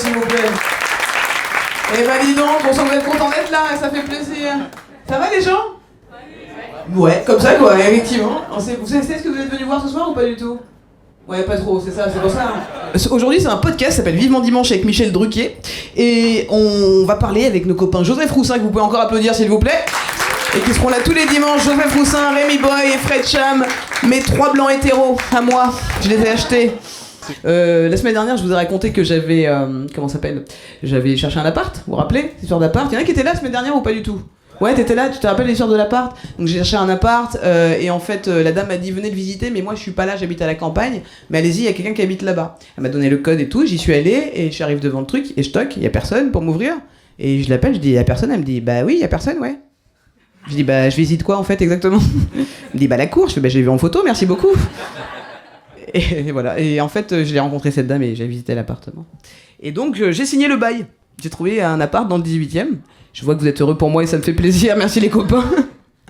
s'il vous plaît. Eh ben dis donc, on sent que vous êtes contents d'être là, ça fait plaisir. Ça va les gens? Ouais, comme ça quoi, effectivement. Vous savez ce que vous êtes venus voir ce soir ou pas du tout? Ouais, pas trop, c'est ça, c'est pour ça. Aujourd'hui, c'est un podcast qui s'appelle Vivement Dimanche avec Michel Drucker. Et on va parler avec nos copains Joseph Roussin, que vous pouvez encore applaudir s'il vous plaît. Et qui seront là tous les dimanches, Joseph Roussin, Rémi Boy et Fred Cham. Mes 3 blancs hétéros, à moi, je les ai achetés. La semaine dernière, je vous ai raconté que j'avais... J'avais cherché un appart, vous vous rappelez? Cette histoire d'appart. Il y en a qui étaient là la semaine dernière ou pas du tout? Ouais, t'étais là, tu te rappelles l'histoire de l'appart? Donc j'ai cherché un appart, et en fait, la dame m'a dit venez le visiter, mais moi je suis pas là, j'habite à la campagne, mais allez-y, il y a quelqu'un qui habite là-bas. Elle m'a donné le code et tout, j'y suis allé, et j'arrive devant le truc, et je toque, il y a personne pour m'ouvrir, et je l'appelle, je dis il y a personne, elle me dit bah oui, il y a personne, ouais. Je dis bah je visite quoi en fait exactement? Elle me dit bah la cour, je fais bah j'ai vu en photo, merci beaucoup. Et voilà, et en fait je l'ai rencontré cette dame et j'ai visité l'appartement. Et donc j'ai signé le bail, j'ai trouvé un appart dans le 18e. Je vois que vous êtes heureux pour moi et ça me fait plaisir, merci les copains.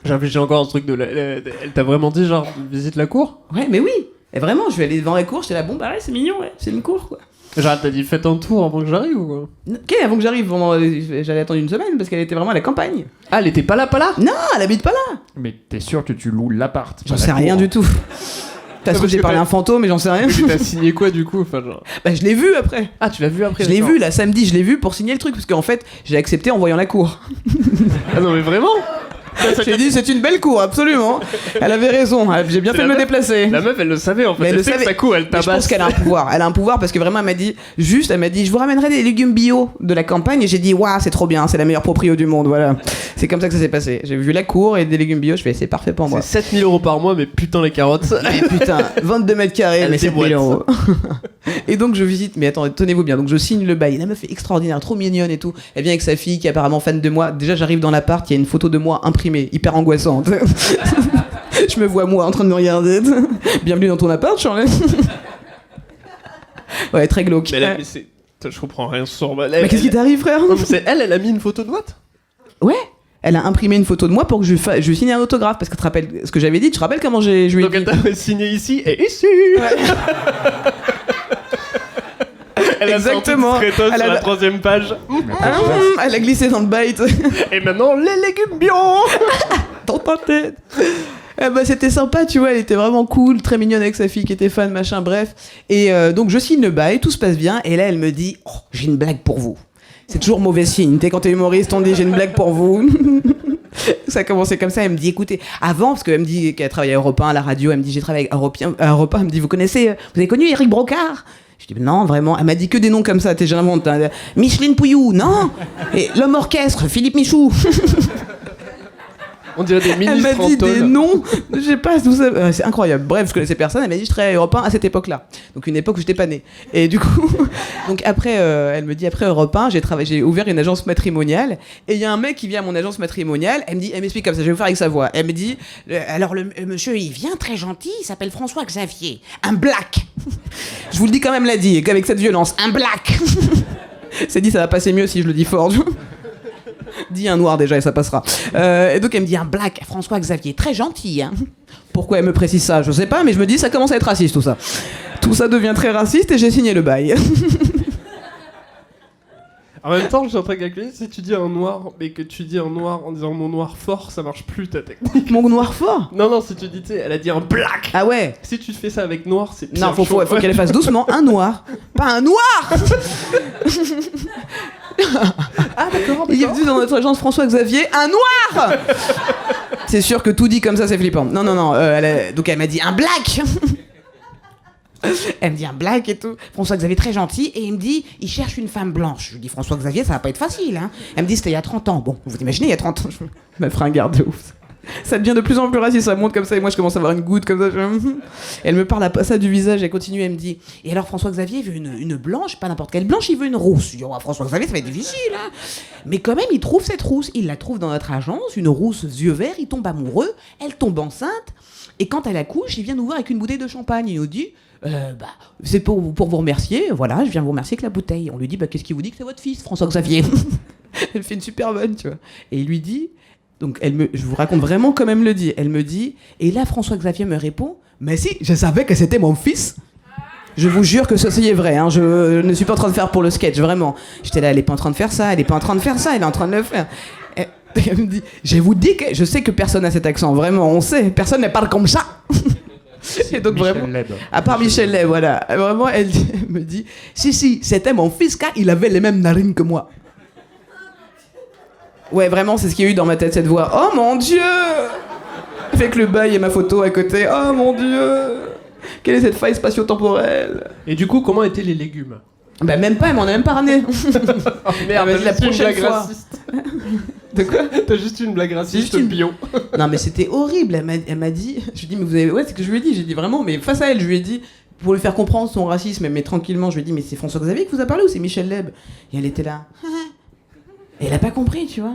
J'ai réfléchi encore à ce truc de elle t'a vraiment dit genre visite la cour? Ouais mais oui, et vraiment je vais aller devant la cour, j'étais là bon bah ouais c'est mignon ouais, c'est une cour quoi. Genre t'as dit faites un tour avant que j'arrive ou quoi? Ok, avant que j'arrive, j'allais attendre une semaine parce qu'elle était vraiment à la campagne. Ah elle était pas là? Non, elle habite pas là. Mais t'es sûr que tu loues l'appart? J'en sais rien du tout. T'as que j'ai parlé à un fantôme mais j'en sais rien. Mais t'as signé quoi du coup? Enfin, genre... Bah je l'ai vu après. Ah tu l'as vu après? Je l'ai vu là samedi, je l'ai vu pour signer le truc parce qu'en fait j'ai accepté en voyant la cour. Ah non mais vraiment? J'ai dit c'est une belle cour, absolument. Elle avait raison, j'ai bien fait de me déplacer. La meuf elle le savait en fait, elle sait que sa cour elle tabasse. Je pense qu'elle a un pouvoir, elle a un pouvoir parce que vraiment elle m'a dit je vous ramènerai des légumes bio de la campagne et j'ai dit waouh c'est trop bien, c'est la meilleure proprio du monde, voilà. C'est comme ça que ça s'est passé, j'ai vu la cour et des légumes bio, je fais c'est parfait pour moi. C'est 7 000 € par mois mais putain les carottes. Mais putain, 22 mètres carrés mais 7 000 €. Et donc je visite, mais attendez, tenez-vous bien, donc je signe le bail, la meuf est extraordinaire, trop mignonne et tout, elle vient avec sa fille qui est apparemment fan de moi, déjà j'arrive dans l'appart, il y a une photo de moi imprimée, hyper angoissante. Je me vois moi en train de me regarder. Bienvenue dans ton appart, Charlie. Ouais, très glauque. Mais là, mais c'est... Je comprends rien sur moi. Mais qu'est-ce qui t'arrive, frère? Non, mais c'est elle a mis une photo de boîte? Ouais. Elle a imprimé une photo de moi pour que je signe un autographe. Parce que tu te rappelles ce que j'avais dit? Tu te rappelles comment je lui ai dit? Donc elle t'a signé ici et ici. Ouais. Elle exactement. A sorti sur la 3e page. Elle a glissé dans le byte. Et maintenant, les légumes bio. Dans ta tête. Bah, c'était sympa, tu vois, elle était vraiment cool, très mignonne avec sa fille qui était fan, machin, bref. Et donc je signe le bail, tout se passe bien, et là elle me dit oh, j'ai une blague pour vous. C'est toujours mauvais signe, quand t'es humoriste, on dit j'ai une blague pour vous. Ça a commencé comme ça, elle me dit écoutez, avant, parce qu'elle me dit qu'elle travaillait à Europe 1 à la radio, elle me dit j'ai travaillé à Europe 1, elle me dit vous avez connu Éric Brocard? Je dis non, vraiment. Elle m'a dit que des noms comme ça, j'invente. Hein. Micheline Pouillou, non. Et l'homme orchestre, Philippe Michou. On dirait des ministres. Elle m'a dit des noms, je sais pas d'où ça. C'est incroyable. Bref, je connaissais personne. Elle m'a dit je travaillais à Europe 1 à cette époque-là. Donc une époque où j'étais pas née. Et du coup, donc après, elle me dit après Europe 1, j'ai ouvert une agence matrimoniale. Et il y a un mec qui vient à mon agence matrimoniale. Elle m'explique comme ça. Je vais vous faire avec sa voix. Elle me dit alors le monsieur, il vient très gentil. Il s'appelle François Xavier. Un black. Je vous le dis quand même, l'a dit, avec cette violence. Un black. C'est dit, ça va passer mieux si je le dis fort. Dis un noir déjà et ça passera. Et donc elle me dit un black, François Xavier, très gentil. Hein. Pourquoi elle me précise ça? Je sais pas, mais je me dis ça commence à être raciste tout ça. Tout ça devient très raciste et j'ai signé le bail. En même temps, je suis en train de calculer, si tu dis un noir, mais que tu dis un noir en disant mon noir fort, ça marche plus ta technique. Mon noir fort? Non, si tu dis, tu sais, elle a dit un black. Ah ouais. Si tu fais ça avec noir, c'est pire. Non, faut qu'elle fasse doucement, un noir. Pas un noir. Ah d'accord. Il est venu dans notre agence François Xavier, un noir. C'est sûr que tout dit comme ça, c'est flippant. Non. Donc elle m'a dit un black. Elle me dit un black et tout. François Xavier très gentil et il me dit il cherche une femme blanche. Je lui dis François Xavier ça va pas être facile hein. Elle me dit c'était il y a 30 ans. Bon, vous imaginez il y a 30 ans. Je me ferai un garde de ouf. Ça devient de plus en plus raciste, ça monte comme ça et moi je commence à avoir une goutte comme ça. Elle me parle à ça du visage, elle continue, elle me dit et alors François Xavier veut une blanche, pas n'importe quelle blanche, il veut une rousse. Je dis oh, François Xavier ça va être difficile hein. Mais quand même il trouve cette rousse, il la trouve dans notre agence, une rousse yeux verts, il tombe amoureux, elle tombe enceinte et quand elle accouche il vient nous voir avec une bouteille de champagne, il nous dit c'est pour vous remercier, voilà, je viens vous remercier avec la bouteille. On lui dit qu'est-ce qui vous dit que c'est votre fils, François Xavier. Elle fait une super bonne, tu vois. Et il lui dit donc je vous raconte vraiment comme elle me le dit. Elle me dit, et là François Xavier me répond, mais si, je savais que c'était mon fils. Je vous jure que ceci est vrai, hein. Je ne suis pas en train de faire pour le sketch, vraiment. J'étais là, elle est pas en train de faire ça, elle est pas en train de faire ça, elle est en train de le faire. Et elle me dit, je vous dis que je sais que personne n'a cet accent, vraiment, on sait, personne ne parle comme ça. Et donc Michel vraiment, Leb. à part Michel Leb, voilà. Vraiment, elle me dit, si, c'était mon fils car il avait les mêmes narines que moi. Ouais, vraiment, c'est ce qu'il y a eu dans ma tête, cette voix. Oh mon Dieu! Avec le bail et ma photo à côté. Oh mon Dieu! Quelle est cette faille spatio-temporelle? Et du coup, comment étaient les légumes? Bah même pas, elle m'en a même pas ramené. Oh merde, Elle m'a dit la t'as juste une prochaine blague fois. raciste. De quoi? T'as juste une blague raciste Juste une- bio. Non mais c'était horrible, elle m'a dit, je lui ai dit mais vous avez, ouais c'est ce que je lui ai dit, j'ai dit vraiment, mais face à elle, je lui ai dit, pour lui faire comprendre son racisme, mais tranquillement, je lui ai dit mais c'est François Xavier qui vous a parlé ou c'est Michel Leb? Et elle était là, et elle a pas compris, tu vois.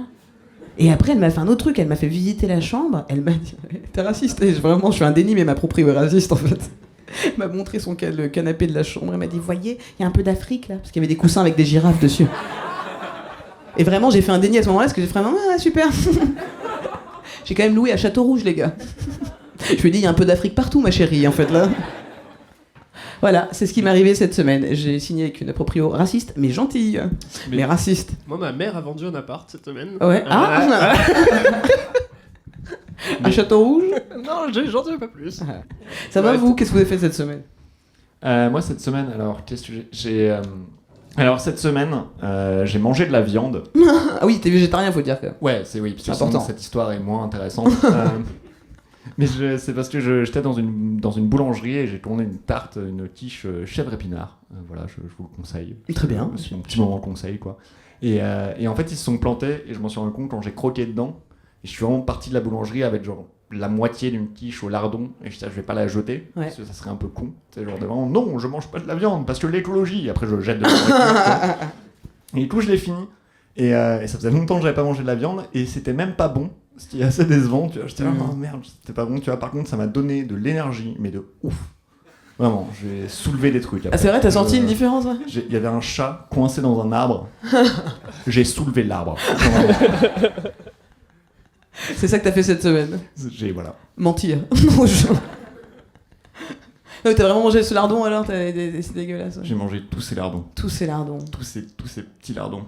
Et après elle m'a fait un autre truc, elle m'a fait visiter la chambre, elle m'a dit, t'es raciste, et vraiment je suis un déni mais m'approprie au raciste en fait. Elle m'a montré le canapé de la chambre, elle m'a dit voyez, il y a un peu d'Afrique là, parce qu'il y avait des coussins avec des girafes dessus. Et vraiment j'ai fait un déni à ce moment-là, parce que j'ai fait vraiment, ah super. J'ai quand même loué à Château-Rouge, les gars. Je lui ai dit, il y a un peu d'Afrique partout, ma chérie, en fait, là. Voilà, c'est ce qui m'est arrivé cette semaine. J'ai signé avec une proprio raciste, mais gentille. Mais raciste. Moi, ma mère a vendu un appart cette semaine. Ouais. Ah À Château-Rouge? Non, j'en dis pas plus. Ça va, Ouais, vous? Qu'est-ce que vous avez fait cette semaine? Moi, cette semaine, alors, qu'est-ce que j'ai... Alors, cette semaine, j'ai mangé de la viande. Ah oui, t'es végétarien, faut dire que. Ouais, c'est oui, parce que Important. sinon, cette histoire est moins intéressante. Mais c'est parce que j'étais dans une boulangerie et j'ai tourné une tarte, une quiche chèvre épinard. Voilà, je vous le conseille. Très bien. C'est mon petit moment conseil, quoi. Et en fait, ils se sont plantés et je m'en suis rendu compte quand j'ai croqué dedans. Et je suis vraiment parti de la boulangerie avec genre la moitié d'une quiche au lardon. Et je vais pas la jeter, Ouais. parce que ça serait un peu con. C'est genre devant, non, je mange pas de la viande parce que l'écologie. Après, je jette de la nourriture. Et du coup, je l'ai fini. Et ça faisait longtemps que j'avais pas mangé de la viande. Et c'était même pas bon. Ce qui est assez décevant. Tu vois, j'étais là, oh merde, c'était pas bon. Tu vois, par contre, ça m'a donné de l'énergie, mais de ouf. Vraiment, j'ai soulevé des trucs. Ah, c'est vrai, t'as senti une différence, ouais? Il y avait un chat coincé dans un arbre. J'ai soulevé l'arbre. C'est ça que t'as fait cette semaine. Voilà. Mentir. Non, t'as vraiment mangé ce lardon alors? C'est dégueulasse. Ouais. J'ai mangé tous ces lardons. Tous ces lardons. Tous ces petits lardons.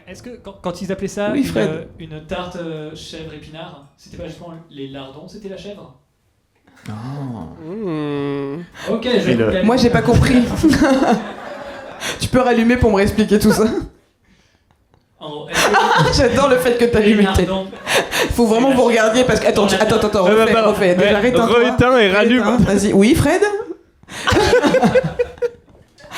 Est-ce que quand ils appelaient ça Oui, Fred. une tarte chèvre épinard, c'était pas justement les lardons, c'était la chèvre? Ah. Ok, Et le- Moi, j'ai pas compris. Tu peux rallumer pour me réexpliquer tout ça? En gros, est-ce que J'adore le fait que les t'allumes. lardons... Faut vraiment vous regardiez parce que. Attends, refais. Déjà, réteins-toi. Rééteins et rallume. Rééteins. Vas-y. Oui, Fred?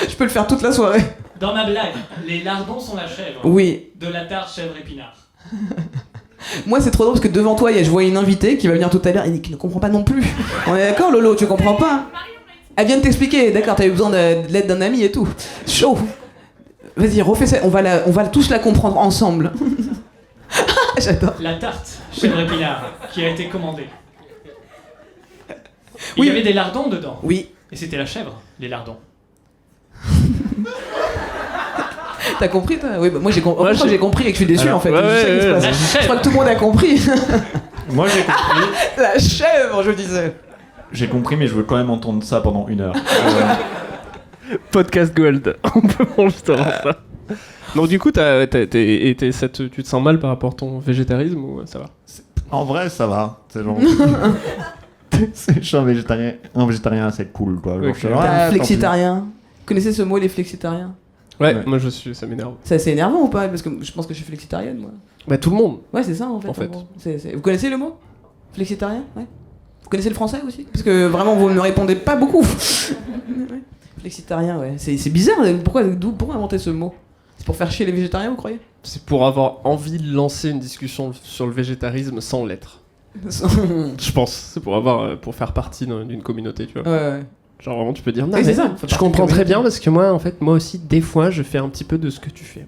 Je peux le faire toute la soirée. Dans ma blague, les lardons sont la chèvre Oui. de la tarte chèvre épinard. Moi, c'est trop drôle parce que devant toi, je vois une invitée qui va venir tout à l'heure et qui ne comprend pas non plus. On est d'accord, Lolo? Tu comprends pas? Elle vient de t'expliquer. D'accord, t'as eu besoin de l'aide d'un ami et tout. Chaud. Vas-y, refais ça. On va tous la comprendre ensemble. J'adore. La tarte chèvre épinard qui a été commandée. Il Oui. y avait des lardons dedans. Oui. Et c'était la chèvre, les lardons. T'as compris, toi? Oui, bah, moi, Ouais, j'ai compris et que je suis déçu, Alors, en fait. ouais, Je sais ce qui se ouais, passe. La Je crois chèvre. que tout le monde a compris. Moi, j'ai compris. La chèvre, je disais. J'ai compris, mais je veux quand même entendre ça pendant 1 heure. Podcast Gold. On peut manger ça. Donc du coup, tu te sens mal par rapport à ton végétarisme ou ça va? En vrai, ça va. C'est genre. Je suis un végétarien assez cool, quoi. Genre, Ok. je suis T'es genre, un tant pis. flexitarien. Vous connaissez ce mot, les flexitariens? Ouais, Ouais. moi ça m'énerve. C'est assez énervant ou pas? Parce que je pense que je suis flexitarienne, moi. Bah tout le monde. Ouais, c'est ça, en fait. En fait. gros. Vous connaissez le mot? Flexitarien? Ouais. Vous connaissez le français aussi? Parce que vraiment, vous ne me répondez pas beaucoup. Ouais. Flexitarien, ouais. C'est bizarre. Pourquoi inventer ce mot? C'est pour faire chier les végétariens, vous croyez? C'est pour avoir envie de lancer une discussion sur le végétarisme sans l'être. Je pense. C'est pour faire partie d'une communauté, tu vois. Ouais. Genre vraiment, tu peux dire non. Oui, mais c'est ça. Je comprends très bien parce que moi aussi, des fois, je fais un petit peu de ce que tu fais.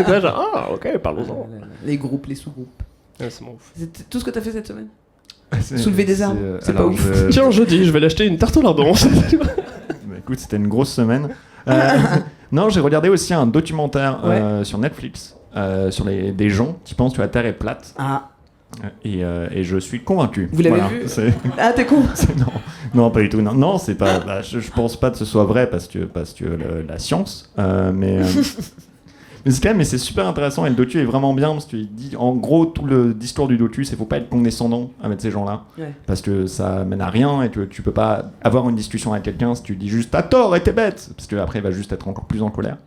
Là, genre, ah, ok, parlons-en. Les groupes, les sous-groupes. Ouais, c'est mon ouf. C'est tout ce que t'as fait cette semaine? C'est- Soulever des arbres, c'est pas alors, ouf. Tiens, jeudi, je vais l'acheter une tarte au lardon. Bah, écoute, c'était une grosse semaine. Non, j'ai regardé aussi un documentaire sur Netflix sur des gens qui pensent que la Terre est plate. Ah. Et je suis convaincu. Vous l'avez vu Ah, t'es con. Non, pas du tout. Non, c'est pas. Je pense pas que ce soit vrai parce que la science. Mais c'est super intéressant et le docu est vraiment bien parce qu'il dit en gros tout le discours du docu, c'est faut pas être condescendant avec ces gens-là parce que ça mène à rien et que tu peux pas avoir une discussion avec quelqu'un si tu dis juste t'as tort et t'es bête parce qu'après il va juste être encore plus en colère.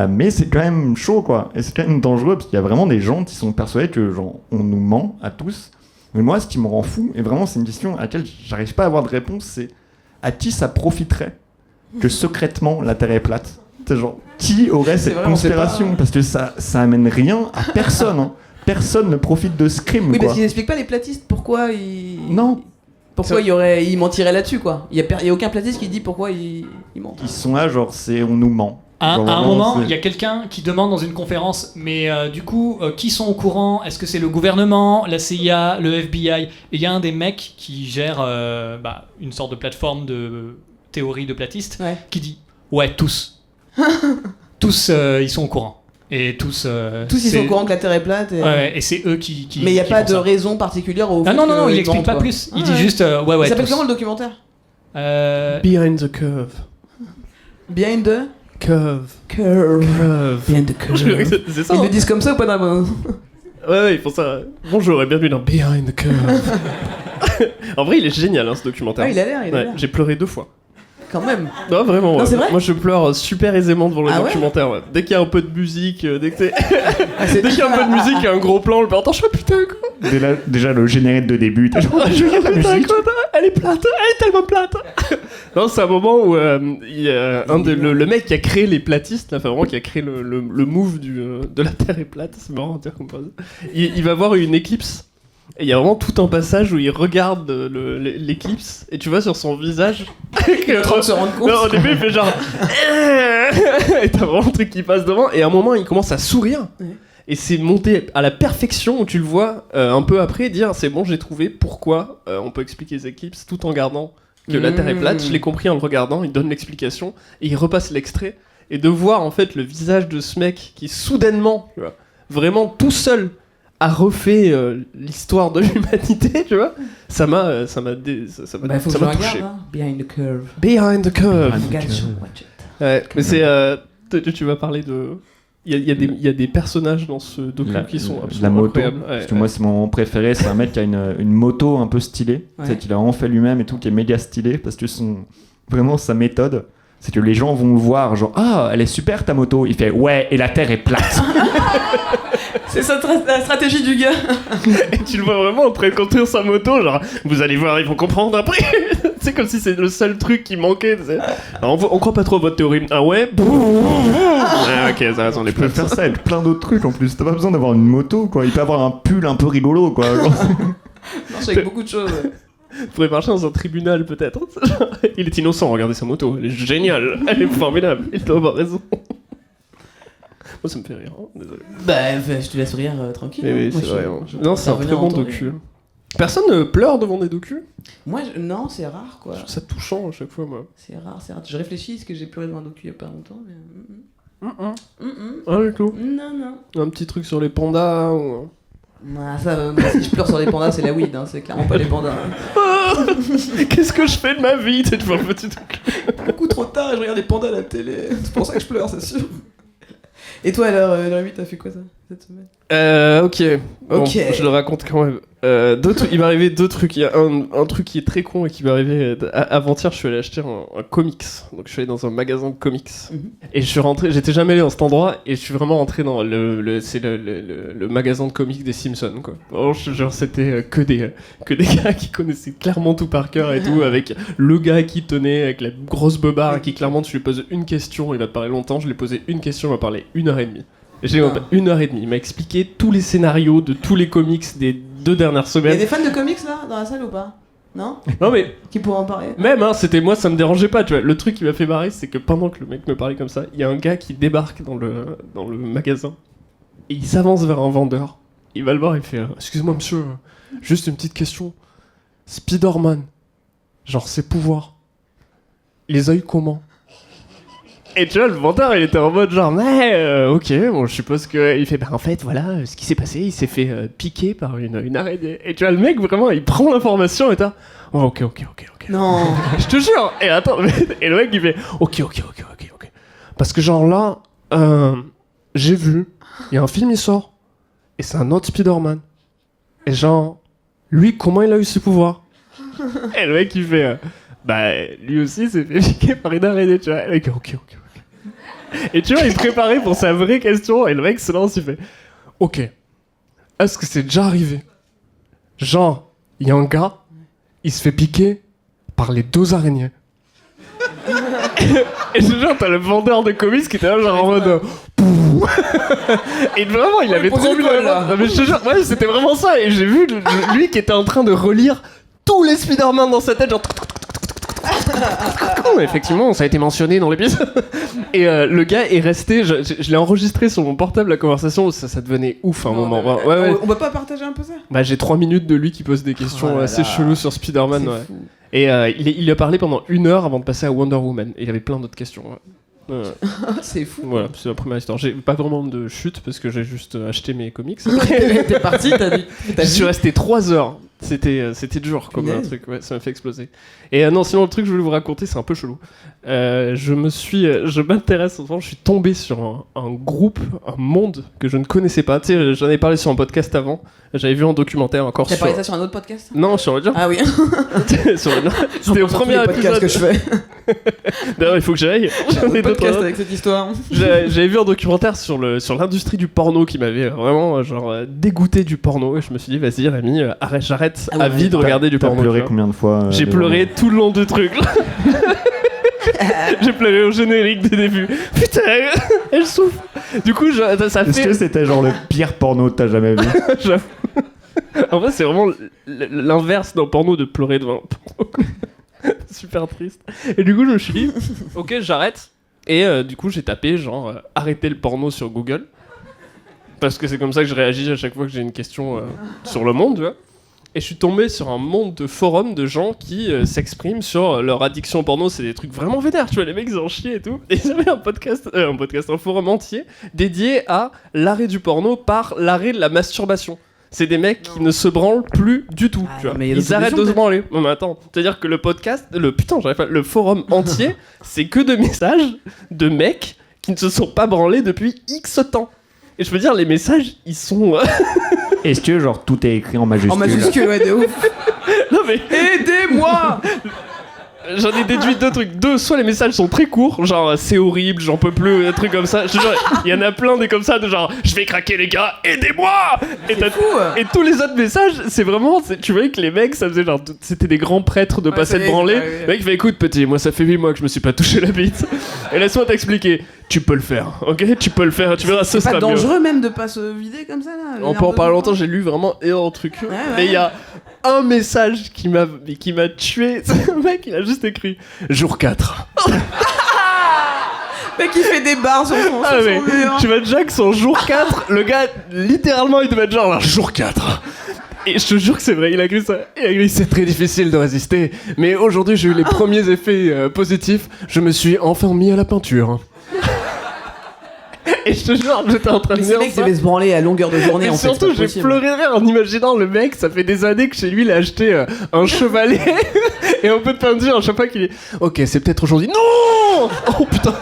Mais c'est quand même chaud quoi et c'est quand même dangereux parce qu'il y a vraiment des gens qui sont persuadés que genre on nous ment à tous. Mais moi ce qui me rend fou et vraiment c'est une question à laquelle j'arrive pas à avoir de réponse, c'est à qui ça profiterait que secrètement la Terre est plate. C'est genre, qui aurait cette conspiration ? Parce que ça amène rien à personne. Hein. Personne ne profite de ce crime. Oui, parce qu'ils n'expliquent pas les platistes pourquoi ils. Non. Pourquoi ils mentiraient là-dessus, quoi. Il y a aucun platiste qui dit pourquoi ils mentent. Ils sont là, genre, on nous ment. À un moment, il y a quelqu'un qui demande dans une conférence, mais du coup, qui sont au courant ? Est-ce que c'est le gouvernement, la CIA, le FBI ? Et il y a un des mecs qui gère une sorte de plateforme de théorie de platistes qui dit « Ouais, tous. Tous, ils sont au courant. » Et tous ils sont au courant que la Terre est plate. Et c'est eux qui mais il n'y a pas de raison particulière au fait non, il explique pas plus. Il dit juste Il s'appelle comment le documentaire Behind the Curve. Behind the Curve. Behind the Curve. C'est ça. Ils le disent comme ça ou pas dans la main Ouais, ils font ça. Bonjour et bienvenue dans Behind the Curve. En vrai, il est génial ce documentaire. Ah, il a l'air. J'ai pleuré 2 fois. Quand même. Non, vraiment. Non, c'est vrai. Moi, je pleure super aisément devant le documentaire. Ouais. Dès qu'il y a un peu de musique, dès qu'il y a un peu de musique et un gros plan, le père, attends, je fais putain quoi. Déjà le générique de début, t'as genre, je regarde la musique. Elle est plate, elle est tellement plate. Non, c'est un moment où il y a le mec qui a créé les platistes, là, enfin, vraiment qui a créé le move de la Terre est plate, c'est marrant à dire comme ça. Il va voir une éclipse. Et il y a vraiment tout un passage où il regarde l'éclipse et tu vois sur son visage il est en train de se rendre compte. Non, au début il fait genre et t'as vraiment le truc qui passe devant et à un moment il commence à sourire et c'est monté à la perfection où tu le vois un peu après dire c'est bon j'ai trouvé pourquoi on peut expliquer les éclipses tout en gardant que la Terre est plate, je l'ai compris en le regardant, il donne l'explication et il repasse l'extrait et de voir en fait le visage de ce mec qui soudainement tu vois, vraiment tout seul a refait l'histoire de l'humanité, tu vois. Ça m'a touché. Hein. Behind the Curve. Behind the Curve. Watch it. Ouais, mais c'est tu vas parler de il y a des personnages dans ce docu qui sont absolument incroyables. Parce que moi c'est mon moment préféré, c'est un mec qui a une moto un peu stylée, tu sais qu'il a vraiment fait lui-même et tout qui est méga stylé parce que vraiment sa méthode c'est que les gens vont le voir genre ah elle est super ta moto, il fait ouais et la Terre est plate. C'est ça la stratégie du gars. Et tu le vois vraiment en train de construire sa moto, genre vous allez voir, ils vont comprendre après. C'est comme si c'est le seul truc qui manquait. Alors, on croit pas trop à votre théorie. Ah ouais. Ah, ok, ça va, on est plus. Tu peux faire ça avec plein d'autres trucs en plus. T'as pas besoin d'avoir une moto quoi. Il peut avoir un pull un peu rigolo quoi. C'est avec beaucoup de choses. Il pourrait marcher dans un tribunal peut-être. Il est innocent, regardez sa moto, elle est géniale, elle est formidable, il doit avoir raison. Moi ça me fait rire, hein. Désolé. Bah je te laisse rire tranquille. Oui, c'est vrai. Non, c'est un très bon docu. Personne ne pleure devant des docus ? Moi, non, c'est rare quoi. Je trouve ça touchant à chaque fois, moi. C'est rare. Je réfléchis, est-ce que j'ai pleuré devant un docu il y a pas longtemps mais... Ah, du tout. Non. Un petit truc sur les pandas ou... Ah, ça, moi, si je pleure sur les pandas, c'est la weed, hein, c'est clairement pas les pandas. Qu'est-ce que je fais de ma vie, cette fois, petit truc. Beaucoup trop tard et je regarde les pandas à la télé. C'est pour ça que je pleure, c'est sûr. Et toi, alors, Rémi, t'as fait quoi ça cette semaine ? Ok. Bon, je le raconte quand même. Il m'est arrivé 2 trucs. Il y a un truc qui est très con et qui m'est arrivé avant-hier. Je suis allé acheter un comics. Donc je suis allé dans un magasin de comics. Et je suis rentré. J'étais jamais allé dans cet endroit et je suis vraiment rentré dans le magasin de comics des Simpsons quoi. Genre c'était que des gars qui connaissaient clairement tout par cœur et tout, avec le gars qui tenait avec la grosse beubare qui clairement tu lui poses une question, il va te parler longtemps. Je lui ai posé une question, il m'a parlé 1h30. J'ai 1h30. Il m'a expliqué tous les scénarios de tous les comics des 2 dernières semaines. Il y a des fans de comics là dans la salle ou pas ? Non ? Non mais qui pourraient en parler. Même c'était moi, ça me dérangeait pas, tu vois. Le truc qui m'a fait marrer, c'est que pendant que le mec me parlait comme ça, il y a un gars qui débarque dans le magasin et il s'avance vers un vendeur. Il va le voir, il fait excusez-moi monsieur, juste une petite question. Spider-Man, genre ses pouvoirs, les œils comment ? Et tu vois, le vendeur, il était en mode genre, mais ok, bon, je suppose que. Il fait, bah en fait, voilà, ce qui s'est passé, il s'est fait piquer par une araignée. Et tu vois, le mec, vraiment, il prend l'information et t'as. Oh, ok. Non. Je te jure. Et attends, et le mec, il fait, ok. Parce que, genre là, j'ai vu, il y a un film, il sort, et c'est un autre Spider-Man. Et genre, lui, comment il a eu ses pouvoirs? Et le mec, il fait, bah, lui aussi, s'est fait piquer par une araignée, tu vois. Et le mec, ok. Et tu vois, il est préparé pour sa vraie question, et le mec se lance, il fait, ok, est-ce que c'est déjà arrivé? Genre, il y a un gars, il se fait piquer par les 2 araignées. Et ce genre, t'as le vendeur de comics qui était là, genre en mode. Et vraiment, il avait trop vu là. Mais je te jure, ouais, c'était vraiment ça. Et j'ai vu lui qui était en train de relire tous les Spider-Man dans sa tête, genre. Oh, effectivement, ça a été mentionné dans l'épisode. Et le gars est resté. Je l'ai enregistré sur mon portable, la conversation. Ça devenait ouf à un moment. Ouais. On peut pas partager un peu ça? Bah, j'ai 3 minutes de lui qui pose des questions assez cheloues sur Spider-Man. Ouais. Et il a parlé pendant 1 heure avant de passer à Wonder Woman. Et il avait plein d'autres questions. C'est fou. Voilà, c'est la première histoire. J'ai pas vraiment de chute parce que j'ai juste acheté mes comics. T'es parti, t'as dit. Je suis resté 3 heures. C'était dur comme un truc, ouais, ça m'a fait exploser. Et non, sinon le truc que je voulais vous raconter, c'est un peu chelou. Je m'intéresse, enfin, je suis tombé sur un groupe, un monde que je ne connaissais pas. Tu sais, j'en ai parlé sur un podcast avant. J'avais vu un documentaire encore sur... T'as parlé ça sur un autre podcast? Non, sur le dire. Ah oui. C'était au premier épisode que je fais. D'ailleurs, il faut que j'aille. J'en ai podcast avec cette histoire. J'avais vu un documentaire sur l'industrie du porno qui m'avait vraiment dégoûté du porno. Et je me suis dit, vas-y, Rémi, j'arrête à vie de regarder du porno. T'as pleuré combien de fois J'ai pleuré tout le long du truc. J'ai pleuré au générique des débuts. Putain, elle souffre. Du coup, ça fait. Est-ce que c'était genre le pire porno que t'as jamais vu? J'avoue. En vrai, c'est vraiment l'inverse d'un porno de pleurer devant un porno. Super triste. Et du coup, je me suis dit, ok, j'arrête. Et du coup, j'ai tapé genre arrêter le porno sur Google. Parce que c'est comme ça que je réagis à chaque fois que j'ai une question sur le monde, tu vois. Et je suis tombé sur un monde de forums de gens qui s'expriment sur leur addiction au porno. C'est des trucs vraiment vénères, tu vois, les mecs ils en chient et tout. Et ils avaient un forum entier dédié à l'arrêt du porno par l'arrêt de la masturbation. C'est des mecs qui ne se branlent plus du tout, tu vois. Ils arrêtent de se branler. Non mais attends, c'est-à-dire que le forum entier, c'est que de messages de mecs qui ne se sont pas branlés depuis X temps. Et je veux dire, les messages, ils sont... Est-ce que genre tout est écrit en majuscule? En majuscule, ouais, de ouf. Non mais... Aidez-moi. J'en ai déduit 2 trucs. 2, soit les messages sont très courts, genre c'est horrible, j'en peux plus, des trucs comme ça. Je te jure, il y en a plein des comme ça, de genre je vais craquer les gars, aidez-moi. Et tous les autres messages, c'est vraiment, tu voyais que les mecs, ça faisait genre, c'était des grands prêtres de pas s'être branlés. Le mec fait écoute petit, moi ça fait 8 mois que je me suis pas touché la bite. Et laisse-moi t'expliquer. Tu peux le faire, ok? Tu peux le faire, tu verras, ce sera mieux. C'est pas dangereux même de pas se vider comme ça là? On peut en parler longtemps, j'ai lu vraiment énormément de trucs. Mais il y a un message qui m'a tué. Le mec, il a juste écrit jour 4. Mec, il fait des barres sur son mur. Tu vois déjà que son jour 4, le gars, littéralement, il devait être genre jour 4. Et je te jure que c'est vrai, il a écrit ça. Il a écrit c'est très difficile de résister, mais aujourd'hui j'ai eu les premiers effets positifs. Je me suis enfin mis à la peinture. Et je te jure, j'étais en train de dire ça. Mais ce mec devait se branler à longueur de journée en fait. Surtout, j'ai pleuré de rire en imaginant le mec, ça fait des années que chez lui, il a acheté un chevalet et un peu de peinture à chaque fois qu'il est... Ok, c'est peut-être aujourd'hui. Non. Oh putain.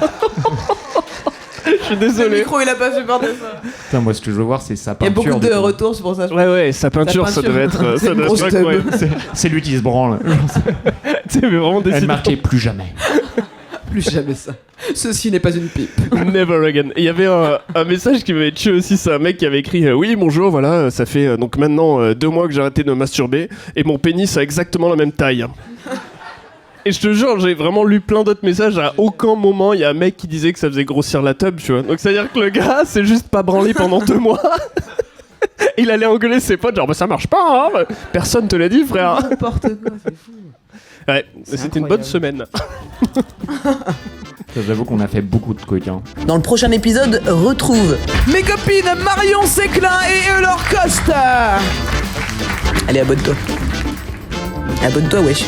Je suis désolé. Le micro, il a pas supporté ça. Putain, moi, ce que je veux voir, c'est sa Il y a peinture. beaucoup de retours, c'est pour ça. Ouais, sa peinture, ça devait être... ça doit être incroyable. C'est lui qui se branle. Tu sais, mais vraiment décidé. Elle marquait plus jamais. Plus jamais ça. Ceci n'est pas une pipe. Never again. Et il y avait un message qui m'avait tué aussi, c'est un mec qui avait écrit oui bonjour, voilà, ça fait donc maintenant 2 mois que j'ai arrêté de masturber et mon pénis a exactement la même taille. Et je te jure, j'ai vraiment lu plein d'autres messages, à aucun moment il y a un mec qui disait que ça faisait grossir la tub, tu vois. Donc c'est à dire que le gars c'est juste pas branlé pendant 2 mois. Il allait engueuler ses potes genre bah ça marche pas hein. Personne te l'a dit frère. N'importe quoi, c'est fou. Ouais, c'était une bonne semaine. J'avoue qu'on a fait beaucoup de trucs. Hein. Dans le prochain épisode, retrouve mes copines Marion Séclin et Eulor Costa. Allez, abonne-toi. Abonne-toi, wesh.